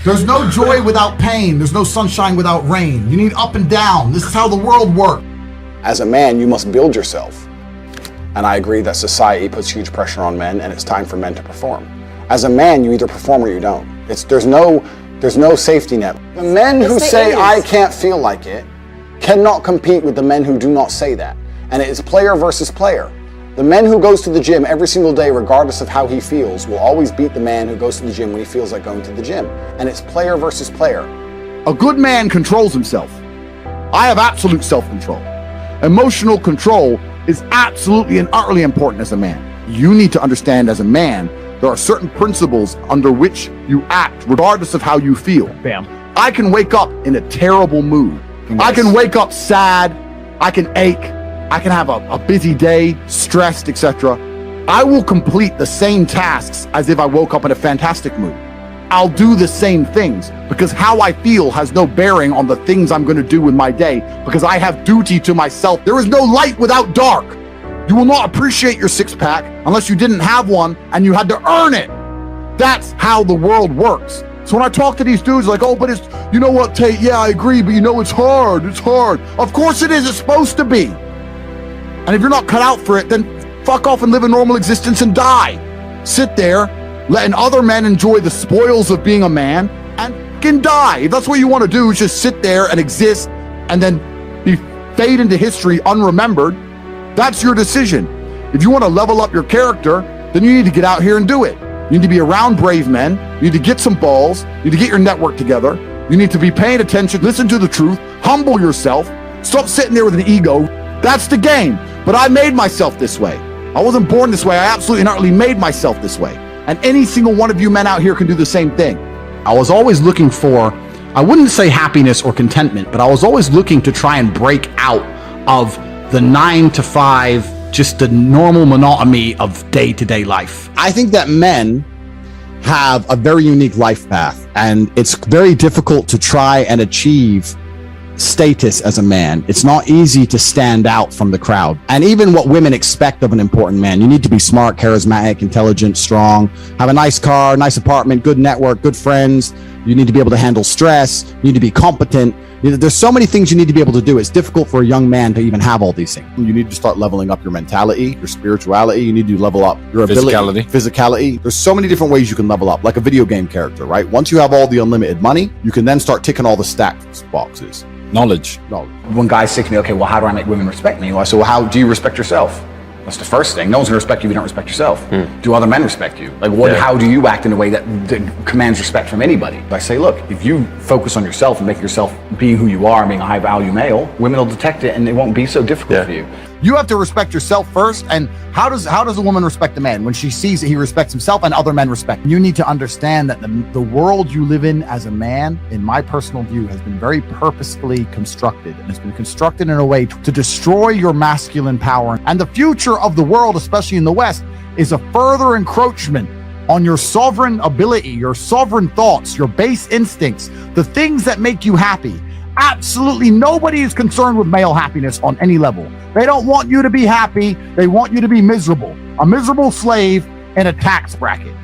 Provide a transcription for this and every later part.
There's no joy without pain. There's no sunshine without rain. You need up and down. This is how the world works. As a man, you must build yourself. And I agree that society puts huge pressure on men, and it's time for men to perform. As a man, you either perform or you don't. There's no safety net. The men who say I can't feel like it cannot compete with the men who do not say that. And it is player versus player. The man who goes to the gym every single day, regardless of how he feels, will always beat the man who goes to the gym when he feels like going to the gym. And it's player versus player. A good man controls himself. I have absolute self-control. Emotional control is absolutely and utterly important as a man. You need to understand as a man, there are certain principles under which you act regardless of how you feel. Bam. I can wake up in a terrible mood. Yes. I can wake up sad. I can ache. I can have a busy day, stressed, etc. I will complete the same tasks as if I woke up in a fantastic mood. I'll do the same things because how I feel has no bearing on the things I'm going to do with my day because I have duty to myself. There is no light without dark. You will not appreciate your six-pack unless you didn't have one and you had to earn it. That's how the world works. So when I talk to these dudes like, oh, but it's, you know what, Tate, yeah, I agree, but you know, it's hard. Of course it is, it's supposed to be. And if you're not cut out for it, then fuck off and live a normal existence and die. Sit there, letting other men enjoy the spoils of being a man and can die. If that's what you want to do, is just sit there and exist and then fade into history unremembered. That's your decision. If you want to level up your character, then you need to get out here and do it. You need to be around brave men. You need to get some balls. You need to get your network together. You need to be paying attention, listen to the truth, humble yourself, stop sitting there with an ego. That's the game. But I made myself this way. I wasn't born this way. I absolutely and utterly made myself this way. And any single one of you men out here can do the same thing. I was always looking for, I wouldn't say happiness or contentment, but I was always looking to try and break out of the 9 to 5, just the normal monotony of day-to-day life. I think that men have a very unique life path, and it's very difficult to try and achieve status as a man. It's not easy to stand out from the crowd. And even what women expect of an important man, you need to be smart, charismatic, intelligent, strong, have a nice car, nice apartment, good network, good friends. You need to be able to handle stress. You need to be competent. There's so many things you need to be able to do. It's difficult for a young man to even have all these things. You need to start leveling up your mentality, your spirituality. You need to level up your physicality. There's so many different ways you can level up, like a video game character, right? Once you have all the unlimited money, you can then start ticking all the stats boxes. Knowledge. When guys say to me, okay, well, how do I make women respect me? Well, I say, well, how do you respect yourself? That's the first thing. No one's gonna respect you if you don't respect yourself. Do other men respect you? Like, what? Yeah. How do you act in a way that commands respect from anybody? I say, look, if you focus on yourself and make yourself being who you are, being a high value male, women will detect it and it won't be so difficult for you. You have to respect yourself first. And how does a woman respect a man? When she sees that he respects himself and other men respect him. You need to understand that the world you live in as a man, in my personal view, has been very purposefully constructed. And it's been constructed in a way to destroy your masculine power. And the future of the world, especially in the West, is a further encroachment on your sovereign ability, your sovereign thoughts, your base instincts, the things that make you happy. Absolutely nobody is concerned with male happiness on any level. They don't want you to be happy. They want you to be miserable, a miserable slave in a tax bracket.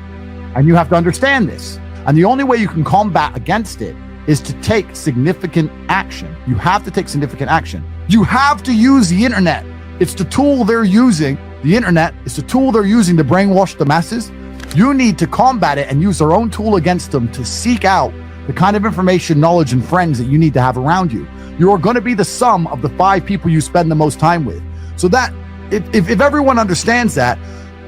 And you have to understand this. And the only way you can combat against it is to take significant action. You have to take significant action. You have to use the internet. It's the tool they're using. The internet is the tool they're using to brainwash the masses. You need to combat it and use their own tool against them to seek out the kind of information, knowledge, and friends that you need to have around you. You are going to be the sum of the 5 people you spend the most time with. So that if everyone understands that,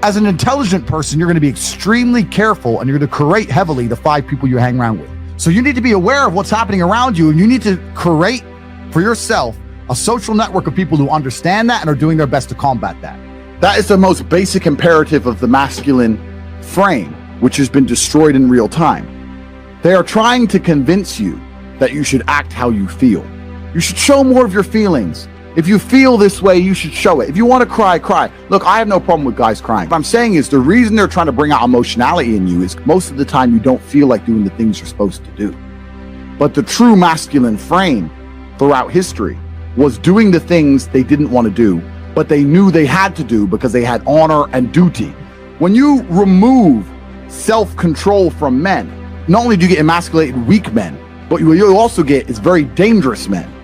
as an intelligent person, you're going to be extremely careful and you're going to curate heavily the 5 people you hang around with. So you need to be aware of what's happening around you, and you need to curate for yourself a social network of people who understand that and are doing their best to combat that. That is the most basic imperative of the masculine frame, which has been destroyed in real time. They are trying to convince you that you should act how you feel. You should show more of your feelings. If you feel this way, you should show it. If you want to cry, cry. Look, I have no problem with guys crying. What I'm saying is the reason they're trying to bring out emotionality in you is most of the time you don't feel like doing the things you're supposed to do. But the true masculine frame throughout history was doing the things they didn't want to do, but they knew they had to do because they had honor and duty. When you remove self-control from men, not only do you get emasculated weak men, but what you also get is very dangerous men.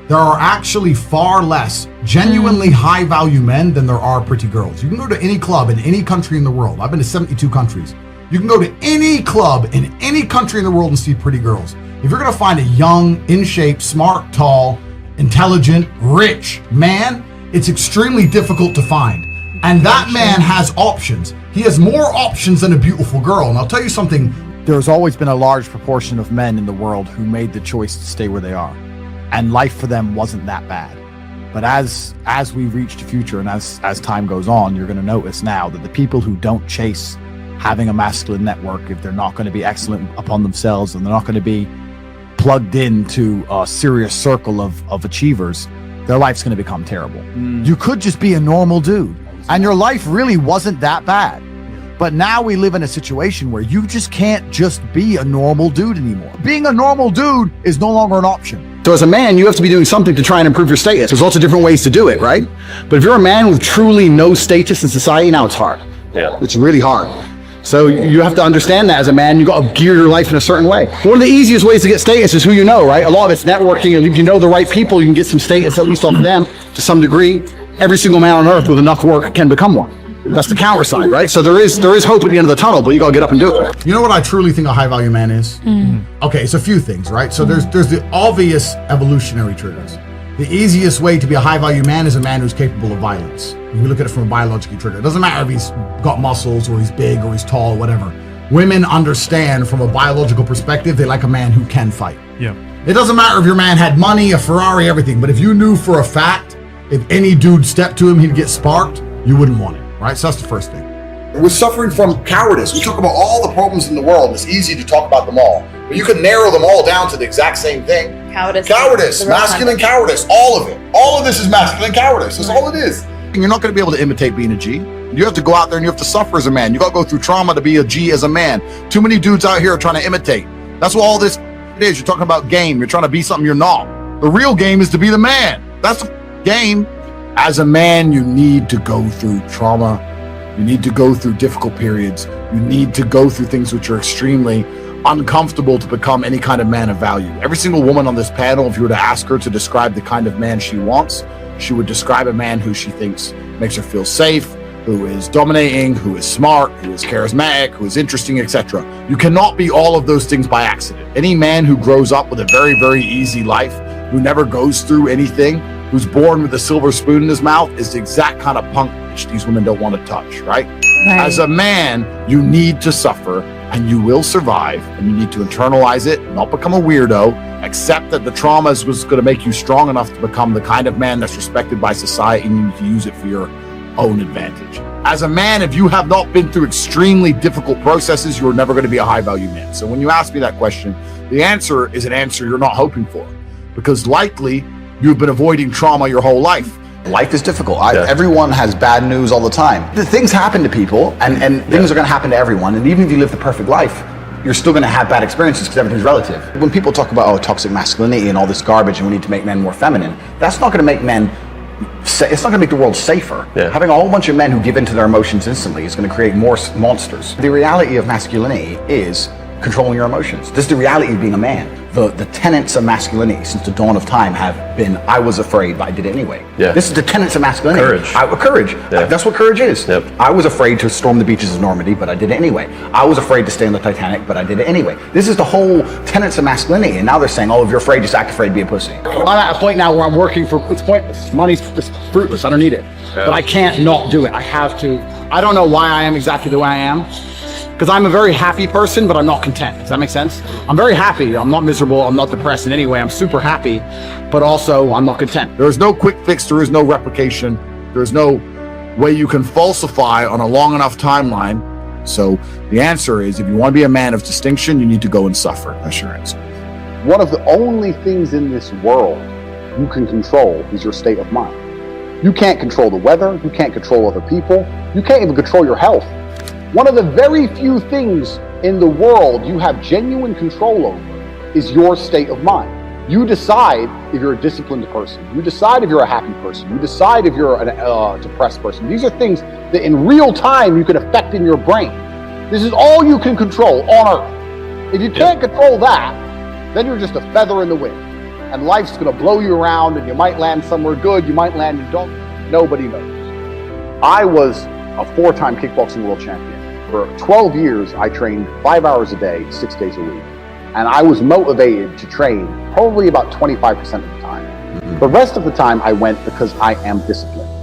There are actually far less genuinely high value men than there are pretty girls. You can go to any club in any country in the world. I've been to 72 countries. You can go to any club in any country in the world and see pretty girls. If you're gonna find a young, in shape, smart, tall, intelligent, rich man, it's extremely difficult to find. And that man has options. He has more options than a beautiful girl. And I'll tell you something. There's always been a large proportion of men in the world who made the choice to stay where they are. And life for them wasn't that bad. But as we reach the future and as time goes on, you're gonna notice now that the people who don't chase having a masculine network, if they're not gonna be excellent upon themselves and they're not gonna be plugged into a serious circle of achievers, their life's gonna become terrible. You could just be a normal dude and your life really wasn't that bad. But now we live in a situation where you just can't just be a normal dude anymore. Being a normal dude is no longer an option. So as a man, you have to be doing something to try and improve your status. There's lots of different ways to do it, right? But if you're a man with truly no status in society, now it's hard. Yeah. It's really hard. So you have to understand that as a man, you got to gear your life in a certain way. One of the easiest ways to get status is who you know, right? A lot of it's networking, and if you know the right people, you can get some status at least off them to some degree. Every single man on earth with enough work can become one. That's the counter side, right? So there is hope at the end of the tunnel, but you gotta get up and do it. You know what I truly think a high value man is? Okay, it's a few things, right? So there's the obvious evolutionary triggers. The easiest way to be a high value man is a man who's capable of violence. If you look at it from a biological trigger, it doesn't matter if he's got muscles or he's big or he's tall, whatever. Women understand from a biological perspective, they like a man who can fight. Yeah. It doesn't matter if your man had money, a Ferrari, everything, but if you knew for a fact, if any dude stepped to him, he'd get sparked, you wouldn't want him. Right, so that's the first thing. We're suffering from cowardice. We talk about all the problems in the world. It's easy to talk about them all, but you can narrow them all down to the exact same thing. Cowardice, masculine cowardice, all of it. All of this is masculine cowardice. That's all it is. And you're not going to be able to imitate being a G. You have to go out there and you have to suffer as a man. You got to go through trauma to be a G as a man. Too many dudes out here are trying to imitate. That's what all this is. You're talking about game. You're trying to be something you're not. The real game is to be the man. That's the game. As a man, you need to go through trauma. You need to go through difficult periods. You need to go through things which are extremely uncomfortable to become any kind of man of value. Every single woman on this panel, if you were to ask her to describe the kind of man she wants, she would describe a man who she thinks makes her feel safe, who is dominating, who is smart, who is charismatic, who is interesting, etc. You cannot be all of those things by accident. Any man who grows up with a very, very easy life, who never goes through anything, who's born with a silver spoon in his mouth is the exact kind of punk which these women don't want to touch, right? As a man, you need to suffer and you will survive, and you need to internalize it, not become a weirdo, accept that the trauma was going to make you strong enough to become the kind of man that's respected by society, and you need to use it for your own advantage. As a man, if you have not been through extremely difficult processes, you're never going to be a high value man. So when you ask me that question, the answer is an answer you're not hoping for, because likely you've been avoiding trauma your whole life. Life is difficult. Everyone has bad news all the time. The things happen to people, and things are going to happen to everyone. And even if you live the perfect life, you're still going to have bad experiences because everything's relative. When people talk about toxic masculinity and all this garbage, and we need to make men more feminine, that's not going to make men. It's not going to make the world safer. Having a whole bunch of men who give into their emotions instantly is going to create more monsters. The reality of masculinity is controlling your emotions. This is the reality of being a man. The tenets of masculinity since the dawn of time have been, I was afraid, but I did it anyway. This is the tenets of masculinity. Courage. That's what courage is. I was afraid to storm the beaches of Normandy, but I did it anyway. I was afraid to stay on the Titanic, but I did it anyway. This is the whole tenets of masculinity, and now they're saying, oh, if you're afraid, just act afraid, be a pussy. I'm at a point now where I'm working for, it's pointless. Money's just fruitless. I don't need it. But I can't not do it. I have to. I don't know why I am exactly the way I am. Because I'm a very happy person, but I'm not content. Does that make sense? I'm very happy. I'm not miserable. I'm not depressed in any way. I'm super happy, but also I'm not content. There is no quick fix. There is no replication. There is no way you can falsify on a long enough timeline. So the answer is, if you want to be a man of distinction, you need to go and suffer. That's your answer. One of the only things in this world you can control is your state of mind. You can't control the weather. You can't control other people. You can't even control your health. One of the very few things in the world you have genuine control over is your state of mind. You decide if you're a disciplined person. You decide if you're a happy person. You decide if you're a depressed person. These are things that in real time you can affect in your brain. This is all you can control on Earth. If you can't control that, then you're just a feather in the wind. And life's gonna blow you around and you might land somewhere good, you might land in don't. Nobody knows. I was a 4-time kickboxing world champion. For 12 years, I trained 5 hours a day, 6 days a week. And I was motivated to train probably about 25% of the time. The rest of the time I went because I am disciplined.